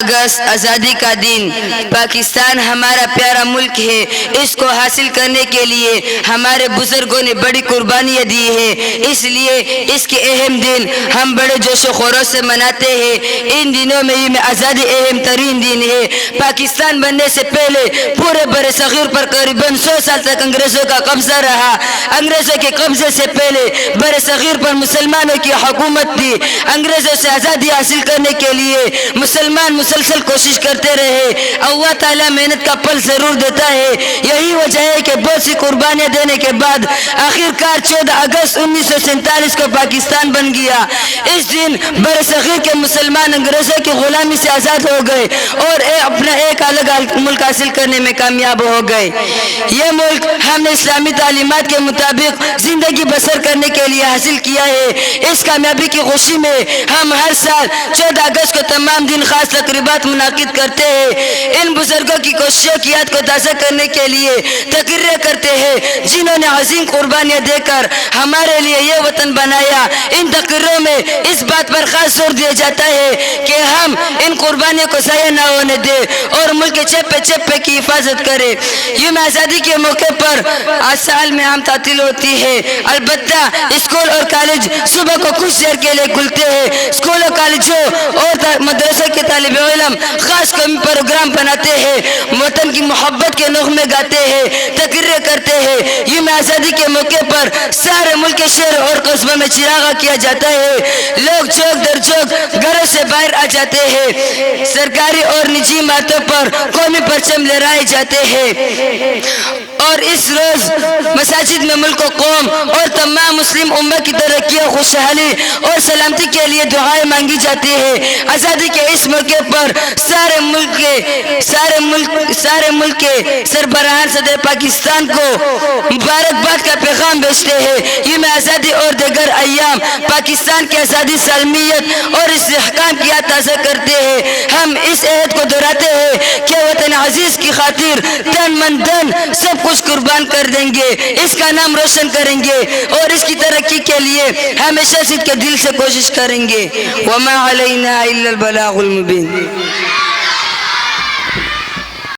اگست آزادی کا دن۔ پاکستان ہمارا پیارا ملک ہے، اس کو حاصل کرنے کے لیے ہمارے بزرگوں نے بڑی قربانیاں دی ہے، اس لیے اس کے اہم دن ہم بڑے جوش و خروش سے مناتے ہیں۔ ان دنوں میں یہ آزادی اہم ترین دن ہے۔ پاکستان بننے سے پہلے پورے بر صغیر پر قریباً 100 سال تک انگریزوں کا قبضہ رہا۔ انگریزوں کے قبضے سے پہلے بر صغیر پر مسلمانوں کی حکومت تھی۔ انگریزوں سے آزادی حاصل کرنے کے لیے مسلمان مسلسل کوشش کرتے رہے۔ اللہ تعالیٰ محنت کا پھل ضرور دیتا ہے۔ یہی وجہ ہے کہ بہت سی قربانیاں دینے کے بعد آخر کار 14 اگست 1947 کو پاکستان بن گیا۔ اس دن بر صغیر کے مسلمان انگریزوں کی غلامی سے آزاد ہو گئے اور اپنا ایک الگ ملک حاصل کرنے میں کامیاب ہو گئے۔ یہ ملک ہم نے اسلامی تعلیمات کے مطابق زندگی بسر کرنے کے لیے حاصل کیا ہے۔ اس کامیابی کی خوشی میں ہم ہر سال 14 اگست کو تمام دن خاص تقریبات منعقد کرتے ہیں۔ ان بزرگوں کی کوششوں کی یاد کو تازہ کرنے کے لیے تقریریں کرتے ہیں جنہوں نے عظیم قربانیاں دے کر ہمارے لیے یہ وطن بنایا۔ ان تقریروں میں اس بات پر خاص زور دیا جاتا ہے کہ ہم ان قربانیوں کو ضائع نہ ہونے دیں اور ملک کے چپے چپے کی حفاظت کریں۔ یوم آزادی کے موقع پر آج سال میں عام تعطیل ہوتی ہے، البتہ اسکول اور کالج صبح کو کچھ دیر کے لیے کھلتے ہیں۔ اسکولوں کالجوں اور مدرسوں کے طالب علم خاص قومی پروگرام بناتے ہیں، وطن کی محبت کے نغمے گاتے ہیں، تقریریں کرتے ہیں۔ یوم آزادی کے موقع پر سارے ملک کے شہر اور قصبوں میں چراغاں کیا جاتا ہے۔ لوگ چوک در چوک گھروں سے باہر آ جاتے ہیں، سرکاری اور نجی عمارتوں پر قومی پرچم لہرائے جاتے ہیں اور اس روز مساجد میں ملک و قوم اور تمام مسلم امت کی ترقی و خوشحالی اور سلامتی کے لیے دعائیں مانگی جاتی ہیں۔ آزادی کے اس موقع پر سارے ملک کے سربراہان صدر پاکستان کو مبارکباد کا پیغام بھیجتے ہیں۔ یوم آزادی اور دیگر ایام پاکستان کی آزادی، سالمیت اور استحکام کی یاد تازہ کرتے ہیں۔ ہم اس عہد کو دہراتے ہیں کہ وطن عزیز کی خاطر تن من دھن سب کچھ قربان کر دیں گے، اس کا نام روشن کریں گے اور اس کی ترقی کے لیے ہمیشہ صدق کے دل سے کوشش کریں گے۔ وما علینا الا البلاغ المبین۔